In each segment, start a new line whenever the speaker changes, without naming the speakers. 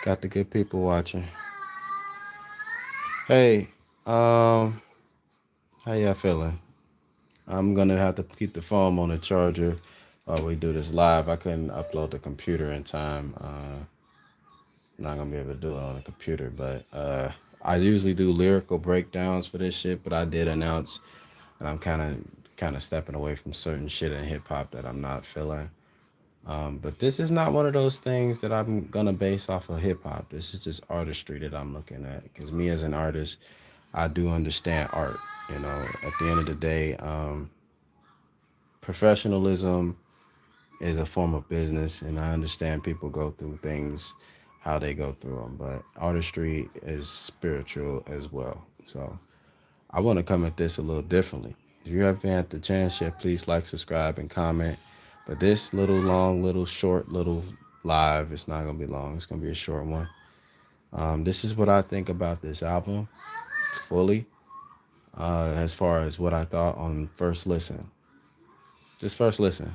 Got the good people watching. Hey, um, how y'all feeling? I'm gonna have to keep the phone on the charger while we do this live. I couldn't upload the computer in time. Not gonna be able to do it on the computer, but I usually do lyrical breakdowns for this shit. But I did announce that I'm kind of stepping away from certain shit in hip hop that I'm not feeling. But this is not one of those things that I'm gonna base off of hip hop. This is just artistry that I'm looking at. Because me as an artist, I do understand art. At the end of the day, professionalism is a form of business, and I understand people go through things how they go through them. But artistry is spiritual as well. So I want to come at this a little differently. If you haven't had the chance yet, please like, subscribe, and comment. But this little long, little short, little live, it's not gonna be long. It's gonna be a short one. This is what I think about this album fully, as far as what I thought on first listen. Just first listen,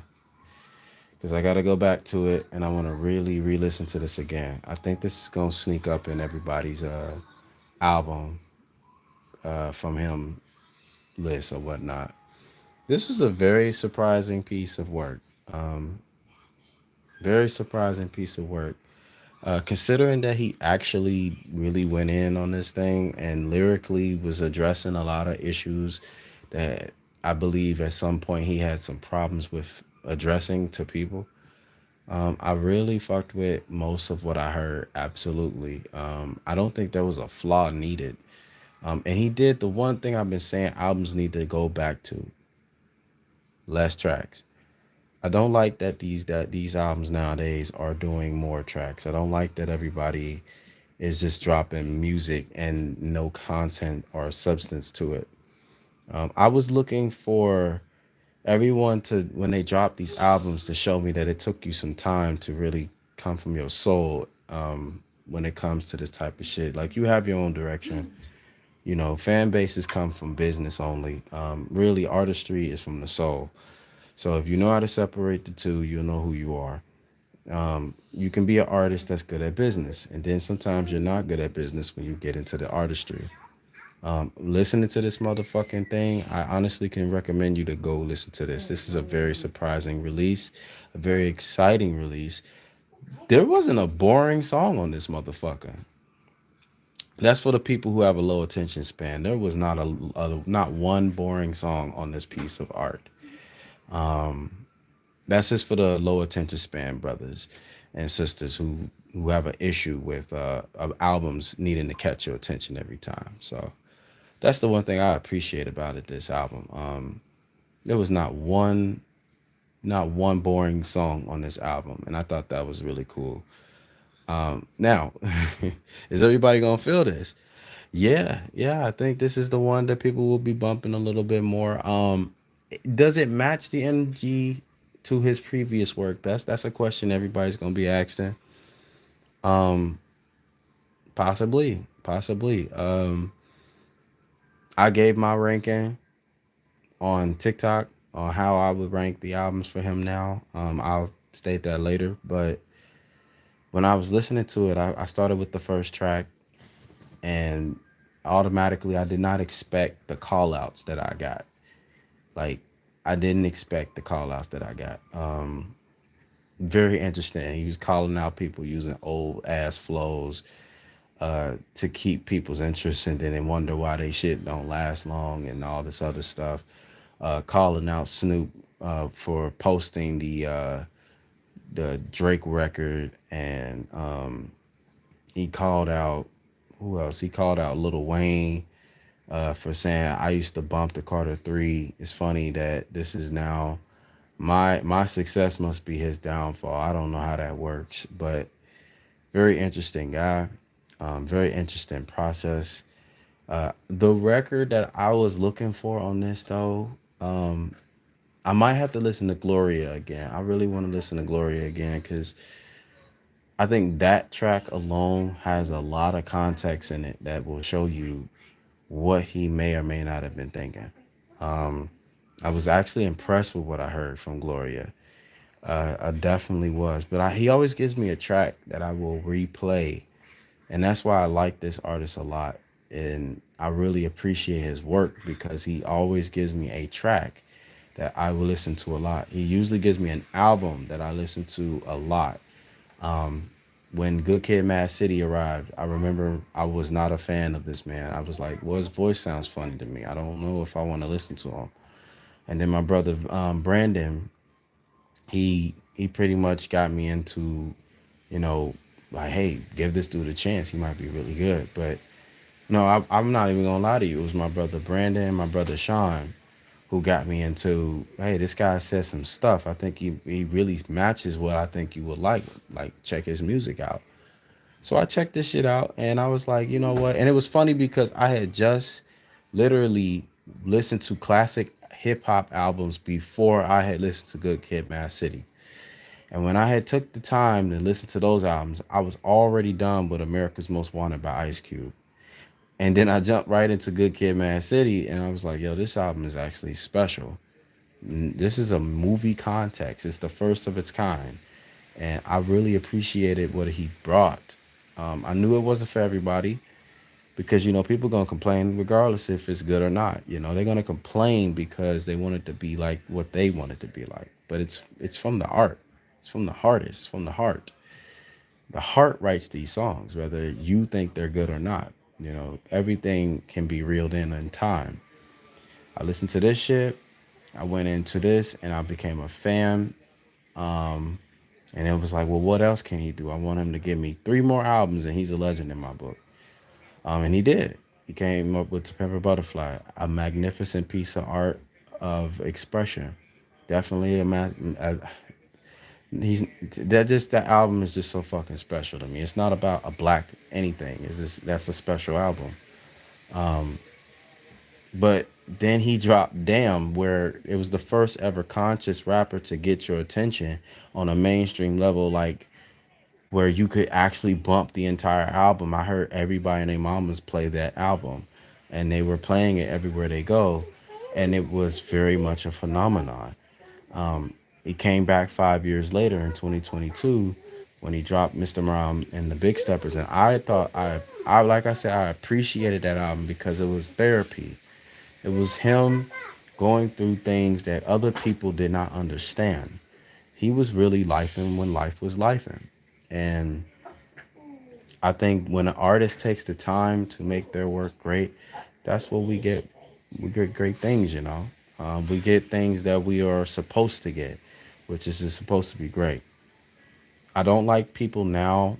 because I got to go back to it and I want to really re-listen to this again. I think this is gonna sneak up in everybody's album from him list or whatnot. This was a very surprising piece of work. Um, Very surprising piece of work. Considering that he actually really went in on this thing and lyrically was addressing a lot of issues that I believe at some point he had some problems with addressing to people. I really fucked with most of what I heard. Absolutely. I don't think there was a flaw needed. And he did the one thing I've been saying albums need to go back to: less tracks. I don't like that these albums nowadays are doing more tracks. I don't like that everybody is just dropping music and no content or substance to it. I was looking for everyone to, when they drop these albums, to show me that it took you some time to really come from your soul. When it comes to this type of shit, like, you have your own direction. Fan bases come from business only. Really, artistry is from the soul. So if you know how to separate the two, you'll know who you are. You can be an artist that's good at business, and then sometimes you're not good at business when you get into the artistry. Listening to this motherfucking thing, I honestly can recommend you to go listen to this. This is a very surprising release, a very exciting release. There wasn't a boring song on this motherfucker. That's for the people who have a low attention span. There was not one boring song on this piece of art. Um, That's just for the low attention span brothers and sisters who have an issue with of albums needing to catch your attention every time. So that's the one thing I appreciate about it. This album, there was not one boring song on this album, and I thought that was really cool. Now, is everybody gonna feel this? Yeah, yeah. I think this is the one that people will be bumping a little bit more. Does it match the energy to his previous work? That's a question everybody's gonna be asking. Um, Possibly, possibly. I gave my ranking on TikTok on how I would rank the albums for him now. I'll state that later. But when I was listening to it, I started with the first track, and automatically I did not expect the call outs that I got. Like, I didn't expect the call outs that I got. Very interesting. He was calling out people using old ass flows to keep people's interest, and then they wonder why they shit don't last long and all this other stuff. Calling out Snoop for posting the Drake record, and he called out, who else? He called out Lil Wayne for saying, "I used to bump the Carter 3. It's funny that this is now my success must be his downfall." I don't know how that works, but very interesting guy. Very interesting process. The record that I was looking for on this, though, I might have to listen to Gloria again. I really want to listen to Gloria again, because I think that track alone has a lot of context in it that will show you what he may or may not have been thinking. Um, I was actually impressed with what I heard from Gloria. I definitely was. But he always gives me a track that I will replay And that's why I like this artist a lot. And I really appreciate his work because he always gives me a track that I will listen to a lot. He usually gives me an album that I listen to a lot. Um, when Good Kid, Mad City arrived, I remember I was not a fan of this man. I was like, well, his voice sounds funny to me. I don't know if I want to listen to him. And then my brother Brandon, he pretty much got me into, you know, like, hey, give this dude a chance. He might be really good. But no, I'm not even gonna lie to you. It was my brother Brandon and my brother Sean who got me into, hey, this guy says some stuff. I think he really matches what I think you would like. Like, check his music out. So I checked this shit out and I was like, you know what? And it was funny because I had just literally listened to classic hip hop albums before I had listened to Good Kid, Mad City. And when I had took the time to listen to those albums, I was already done with America's Most Wanted by Ice Cube. And then I jumped right into Good Kid, Mad City, and I was like, yo, this album is actually special. This is a movie context. It's the first of its kind. And I really appreciated what he brought. I knew it wasn't for everybody because, you know, people going to complain regardless if it's good or not. You know, they're going to complain because they want it to be like what they want it to be like. But it's from the art. It's from the artist, from the heart. The heart writes these songs, whether you think they're good or not. You know, everything can be reeled in time. I listened to this shit. I went into this and I became a fan. Um, and it was like, well, what else can he do? I want him to give me three more albums, and he's a legend in my book. And he did. He came up with To Pimp a Butterfly, a magnificent piece of art of expression. Definitely he's that album is just so fucking special to me. It's not about a black anything. It's just that's a special album. Um, but then he dropped Damn, where it was the first ever conscious rapper to get your attention on a mainstream level, like where you could actually bump the entire album. I heard everybody and their mamas play that album, and they were playing it everywhere they go, and it was very much a phenomenon. Um, he came back 5 years later in 2022 when he dropped Mr. Moran and the Big Steppers, and I thought I like I said, I appreciated that album because it was therapy. It was him going through things that other people did not understand. He was really lifing when life was lifing. And I think when an artist takes the time to make their work great, that's what we get. We get great things, you know. We get things that we are supposed to get, which is supposed to be great. I don't like people now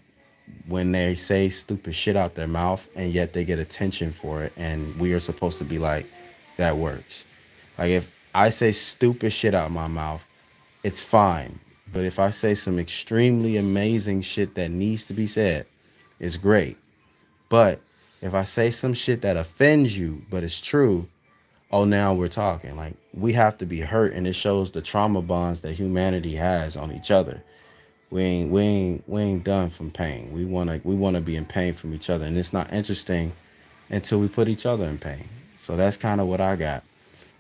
when they say stupid shit out their mouth and yet they get attention for it, and we are supposed to be like, that works. Like if I say stupid shit out my mouth, it's fine. But if I say some extremely amazing shit that needs to be said, it's great. But if I say some shit that offends you, but it's true, oh, now we're talking. Like we have to be hurt, and it shows the trauma bonds that humanity has on each other. We ain't done from pain. We wanna be in pain from each other, and it's not interesting until we put each other in pain. So that's kind of what I got.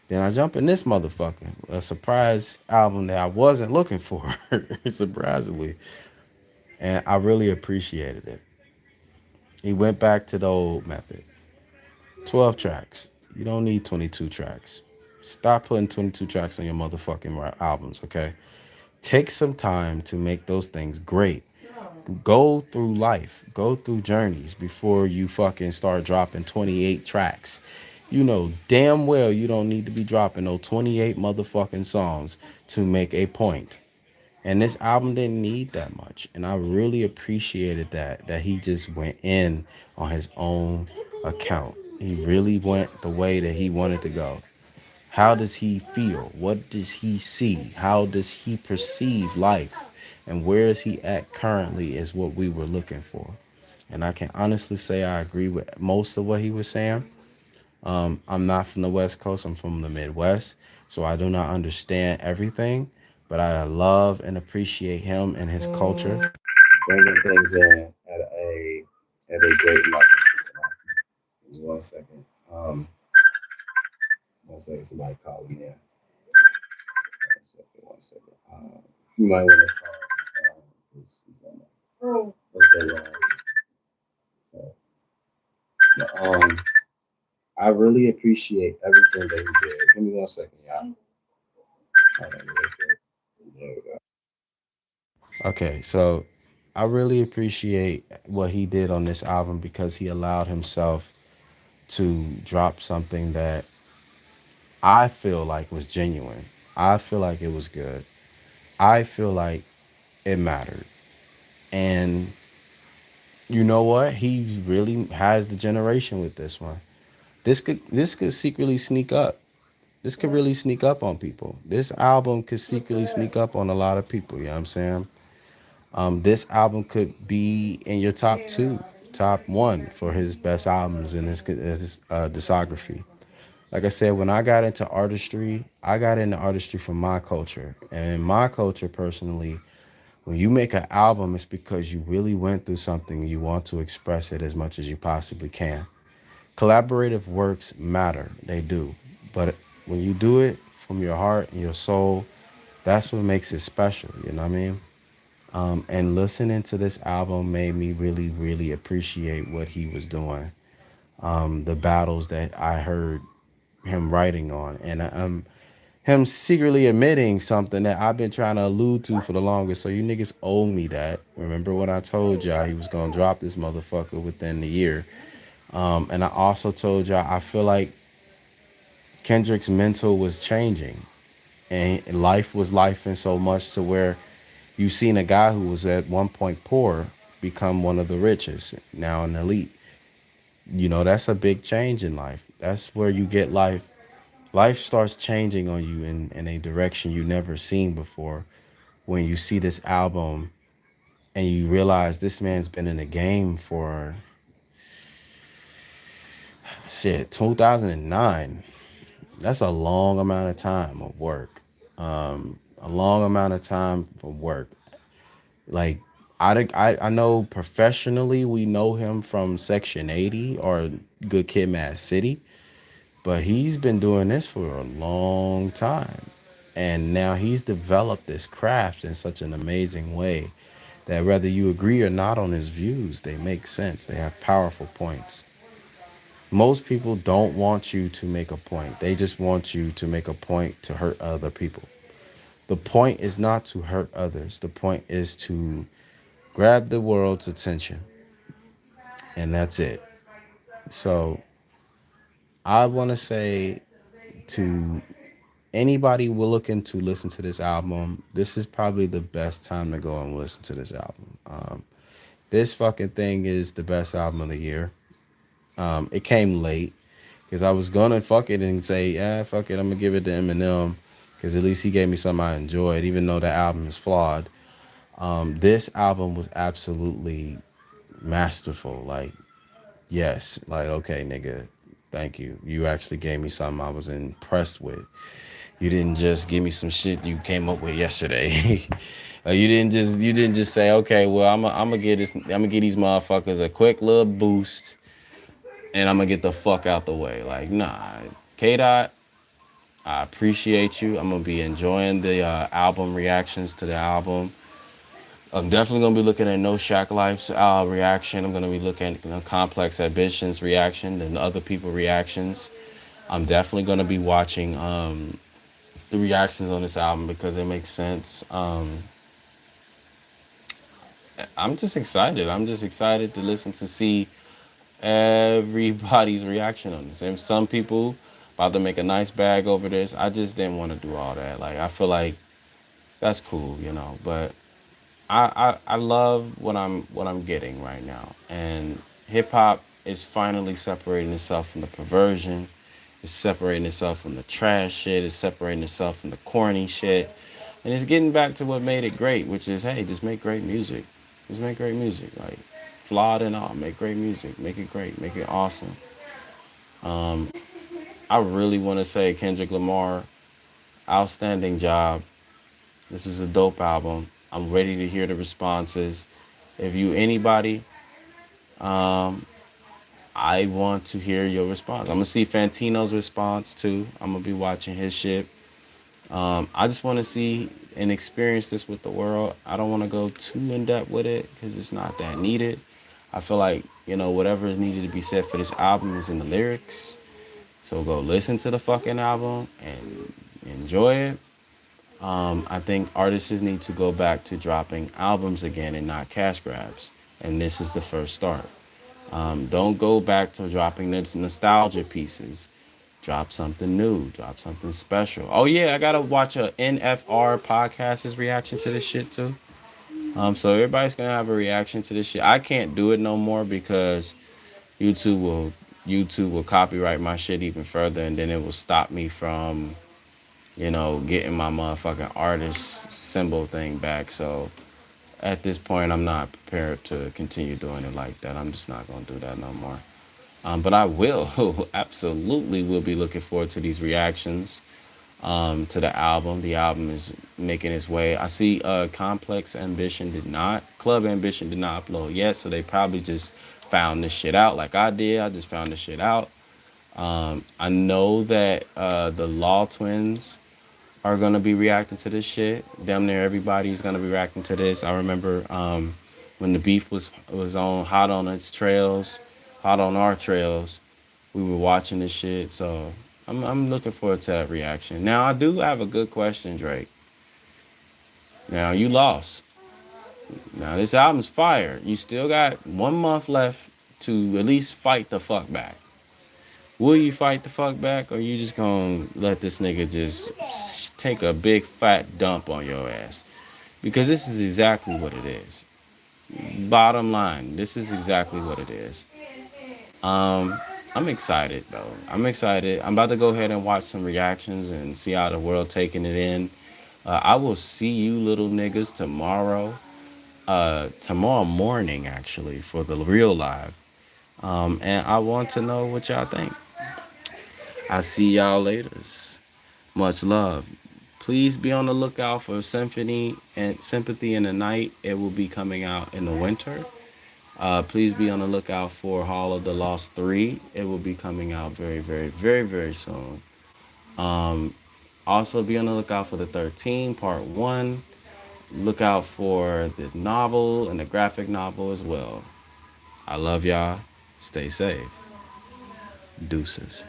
Then I jump in this motherfucker, a surprise album that I wasn't looking for, surprisingly, and I really appreciated it. He went back to the old method. 12 tracks. You don't need 22 tracks. Stop putting 22 tracks on your motherfucking albums, okay? Take some time to make those things great. Go through life, go through journeys before you fucking start dropping 28 tracks. You know damn well you don't need to be dropping no 28 motherfucking songs to make a point. And this album didn't need that much. And I really appreciated that he just went in on his own account. He really went the way that he wanted to go. How does he feel? What does he see? How does he perceive life? And where is he at currently is what we were looking for. And I can honestly say I agree with most of what he was saying. I'm not from the West Coast, I'm from the Midwest. So I do not understand everything, but I love and appreciate him and his culture. Bringing things in at a great level. Just 1 second. Um, 1 second, somebody called me in. 1 second, 1 second. You might want to call. What's that?
Um, I really appreciate everything that he did. Give me 1 second, y'all. Hold on real quick. There we go.
Okay, so I really appreciate what he did on this album because he allowed himself to drop something that I feel like was genuine. I feel like it was good. I feel like it mattered. And you know what? He really has the generation with this one. This could secretly sneak up. This could really sneak up on people. This album could secretly sneak up on a lot of people, you know what I'm saying? This album could be in your top two, top one for his best albums in his discography. Like I said, when I got into artistry from my culture. And in my culture, personally, when you make an album, it's because you really went through something and you want to express it as much as you possibly can. Collaborative works matter, they do. But when you do it from your heart and your soul, that's what makes it special, you know what I mean? And listening to this album made me really, really appreciate what he was doing. The battles that I heard him writing on, and him secretly admitting something that I've been trying to allude to for the longest. So you niggas owe me that. Remember when I told y'all he was gonna drop this motherfucker within the year? And I also told y'all I feel like Kendrick's mental was changing, and life was life in so much to where you've seen a guy who was at one point poor become one of the richest, now an elite. You know, that's a big change in life. That's where you get life. Life starts changing on you in a direction you never seen before when you see this album and you realize this man's been in the game for shit 2009. That's a long amount of time of work. A long amount of time of work. Like I know professionally we know him from Section 80 or Good Kid, Mad City, but he's been doing this for a long time. And now he's developed this craft in such an amazing way that whether you agree or not on his views, they make sense. They have powerful points. Most people don't want you to make a point. They just want you to make a point to hurt other people. The point is not to hurt others. The point is to grab the world's attention, and that's it. So I want to say to anybody we're looking to listen to this album, this is probably the best time to go and listen to this album. This fucking thing is the best album of the year. It came late because I was gonna fuck it and say, yeah, fuck it, I'm gonna give it to Eminem because at least he gave me something I enjoyed, even though the album is flawed. This album was absolutely masterful. Like, yes, like, okay, nigga, thank you. You actually gave me something I was impressed with. You didn't just give me some shit you came up with yesterday. You didn't just say, okay, well, I'm gonna give these motherfuckers a quick little boost and I'm gonna get the fuck out the way. Like, nah, K Dot, I appreciate you. I'm gonna be enjoying the album reactions to the album. I'm definitely gonna be looking at No Shack Life's reaction. I'm gonna be looking at Complex Ambitions reaction and other people reactions. I'm definitely gonna be watching the reactions on this album because it makes sense. I'm just excited. I'm just excited to listen to see everybody's reaction on this. And some people about to make a nice bag over this. I just didn't want to do all that. Like I feel like that's cool, you know. But I love what I'm getting right now. And hip hop is finally separating itself from the perversion. It's separating itself from the trash shit. It's separating itself from the corny shit. And it's getting back to what made it great, which is, hey, just make great music. Just make great music. Like, flawed and all. Make great music. Make it great. Make it awesome. Um, I really want to say, Kendrick Lamar, outstanding job. This is a dope album. I'm ready to hear the responses. If you anybody, um, I want to hear your response. I'm gonna see Fantino's response too. I'm gonna be watching his shit. I just want to see and experience this with the world. I don't want to go too in depth with it because it's not that needed. I feel like whatever is needed to be said for this album is in the lyrics. So go listen to the fucking album and enjoy it. I think artists need to go back to dropping albums again and not cash grabs. And this is the first start. Don't go back to dropping this nostalgia pieces. Drop something new. Drop something special. Oh yeah, I gotta watch a NFR podcast's reaction to this shit too. So everybody's gonna have a reaction to this shit. I can't do it no more because YouTube will YouTube will copyright my shit even further, and then it will stop me from getting my motherfucking artist symbol thing back. So at this point, I'm not prepared to continue doing it like that. I'm just not gonna do that no more. But I will absolutely will be looking forward to these reactions to the album. The album is making its way. I see Club Ambition did not upload yet, so they probably just found this shit out like I did. I just found this shit out. I know that the Law Twins are gonna be reacting to this shit. Damn near everybody's gonna be reacting to this. I remember when the beef was on hot on its trails, hot on our trails. We were watching this shit, so I'm looking forward to that reaction. Now I do have a good question, Drake. Now you lost. Now this album's fire. You still got 1 month left to at least fight the fuck back. Will you fight the fuck back, or you just gonna let this nigga just take a big fat dump on your ass? Because this is exactly what it is. Bottom line, this is exactly what it is. I'm excited though. I'm excited. I'm about to go ahead and watch some reactions and see how the world taking it in. I will see you little niggas tomorrow. Tomorrow morning actually for the real live. And I want to know what y'all think. I see y'all later. Much love. Please be on the lookout for Symphony and Sympathy in the Night. It will be coming out in the winter. Please be on the lookout for Hall of the Lost 3. It will be coming out very, very, very, very soon. Um, Also, be on the lookout for the 13 Part 1. Look out for the novel and the graphic novel as well. I love y'all. Stay safe. Deuces.